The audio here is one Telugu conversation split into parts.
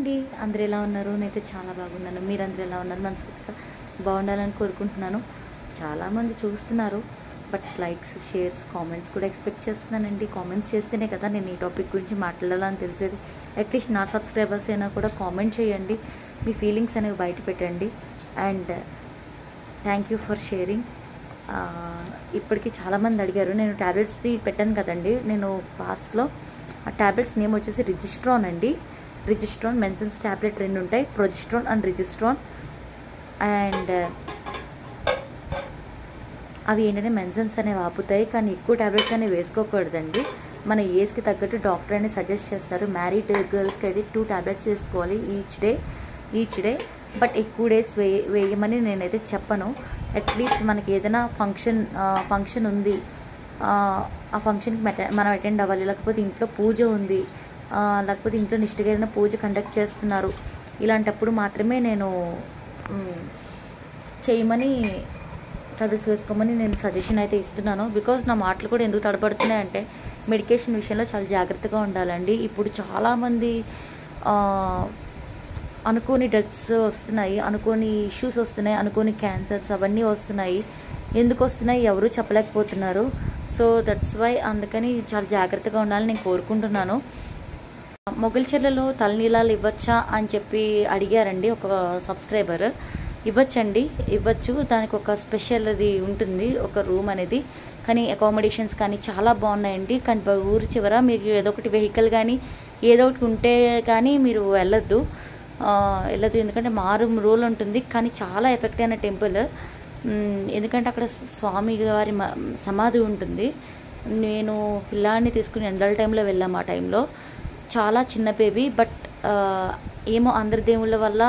అండి, అందరూ ఎలా ఉన్నారు? నేనైతే చాలా బాగున్నాను. మీరందరూ ఎలా ఉన్నారు? మనస్ఫూర్తిగా బాగుండాలని కోరుకుంటున్నాను. చాలామంది చూస్తున్నారు, బట్ లైక్స్, షేర్స్, కామెంట్స్ కూడా ఎక్స్పెక్ట్ చేస్తున్నానండి. కామెంట్స్ చేస్తేనే కదా నేను ఈ టాపిక్ గురించి మాట్లాడాలని తెలిసేది. అట్లీస్ట్ నా సబ్స్క్రైబర్స్ అయినా కూడా కామెంట్ చేయండి, మీ ఫీలింగ్స్ అనేవి బయట పెట్టండి. And thank you for sharing. ఇప్పటికీ చాలామంది అడిగారు, నేను ట్యాబ్లెట్స్ది పెట్టాను కదండి, నేను పాస్ట్లో ఆ ట్యాబ్లెట్స్ నేమ్ వచ్చేసి రిజిస్ట్రాన్ అండి. రిజిస్ట్రాన్ మెన్సన్స్ ట్యాబ్లెట్ 2 ఉంటాయి, ప్రొజెస్ట్రాన్ అండ్ రిజిస్ట్రాన్. అండ్ అవి ఏంటంటే మెన్సన్స్ అనేవి ఆపుతాయి, కానీ ఎక్కువ ట్యాబ్లెట్స్ అనేవి వేసుకోకూడదండి. మన ఏజ్కి తగ్గట్టు డాక్టర్ అనేది సజెస్ట్ చేస్తారు. మ్యారీడ్ గర్ల్స్కి అయితే 2 ట్యాబ్లెట్స్ వేసుకోవాలి ఈచ్ డే. బట్ ఎక్కువ డేస్ వేయమని నేనైతే చెప్పను. అట్లీస్ట్ మనకి ఏదైనా ఫంక్షన్ ఉంది, ఆ ఫంక్షన్కి మనం అటెండ్ అవ్వాలి, లేకపోతే ఇంట్లో పూజ ఉంది, లేకపోతే ఇంట్లో నిష్ఠగా ఏదైనా పూజ కండక్ట్ చేస్తున్నారు, ఇలాంటప్పుడు మాత్రమే నేను చేయమని టాబ్లెట్స్ వేసుకోమని నేను సజెషన్ అయితే ఇస్తున్నాను. బికాజ్ నా మాటలు కూడా ఎందుకు తడబడుతున్నాయంటే మెడికేషన్ విషయంలో చాలా జాగ్రత్తగా ఉండాలండి. ఇప్పుడు చాలామంది అనుకోని డెత్స్ వస్తున్నాయి, అనుకోని ఇష్యూస్ వస్తున్నాయి, అనుకోని క్యాన్సర్స్ అవన్నీ వస్తున్నాయి. ఎందుకు వస్తున్నాయి ఎవరు చెప్పలేకపోతున్నారు. సో దట్స్ వై, అందుకని చాలా జాగ్రత్తగా ఉండాలని నేను కోరుకుంటున్నాను. మొగల్చెర్లలో తలనీలాలు ఇవ్వచ్చా అని చెప్పి అడిగారండి ఒక సబ్స్క్రైబర్. ఇవ్వచ్చు. దానికి ఒక స్పెషల్ అది ఉంటుంది, ఒక రూమ్ అనేది. కానీ అకామిడేషన్స్ కానీ చాలా బాగున్నాయండి. కానీ ఊరి చివర మీరు ఏదో ఒకటి వెహికల్ కానీ ఏదో ఒకటి ఉంటే కానీ మీరు వెళ్ళొద్దు. ఎందుకంటే రూల్ ఉంటుంది. కానీ చాలా ఎఫెక్ట్ అయిన టెంపుల్, ఎందుకంటే అక్కడ స్వామి వారి సమాధి ఉంటుంది. నేను పిల్లాడిని తీసుకుని ఎండల టైంలో వెళ్ళాము. ఆ టైంలో చాలా చిన్న బేబీ, బట్ ఏమో అందరి దేవుళ్ళ వల్ల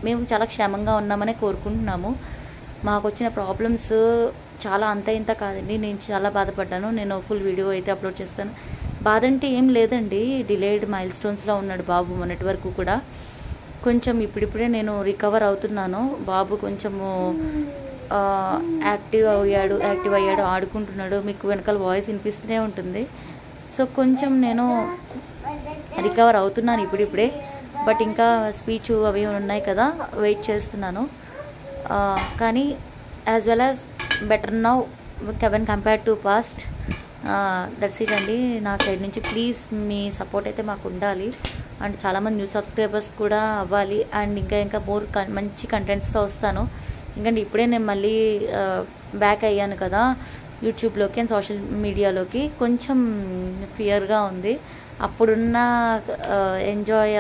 మేము చాలా క్షేమంగా ఉన్నామని కోరుకుంటున్నాము. మాకు వచ్చిన ప్రాబ్లమ్స్ చాలా అంత ఇంత కాదండి. నేను చాలా బాధపడ్డాను. నేను ఫుల్ వీడియో అయితే అప్లోడ్ చేస్తాను. బాధ అంటే ఏం లేదండి, డిలేడ్ మైల్ స్టోన్స్లో ఉన్నాడు బాబు మొన్నటి వరకు కూడా. కొంచెం ఇప్పుడిప్పుడే నేను రికవర్ అవుతున్నాను. బాబు కొంచెము యాక్టివ్ అయ్యాడు, ఆడుకుంటున్నాడు. మీకు వెనకాల వాయిస్ వినిపిస్తూనే ఉంటుంది. సో కొంచెం నేను రికవర్ అవుతున్నాను ఇప్పుడిప్పుడే. బట్ ఇంకా స్పీచ్ అవి ఉన్నాయి కదా, వెయిట్ చేస్తున్నాను. కానీ as well as better now when compared to past. That's it అండి నా సైడ్ నుంచి. ప్లీజ్ మీ సపోర్ట్ అయితే మాకు ఉండాలి. అండ్ చాలామంది న్యూ సబ్స్క్రైబర్స్ కూడా అవ్వాలి. అండ్ ఇంకా మోర్ మంచి కంటెంట్స్తో వస్తాను. ఎందుకంటే ఇప్పుడే నేను మళ్ళీ బ్యాక్ అయ్యాను కదా యూట్యూబ్లోకి అండ్ సోషల్ మీడియాలోకి. కొంచెం ఫియర్గా ఉంది. అప్పుడున్న ఎంజాయ్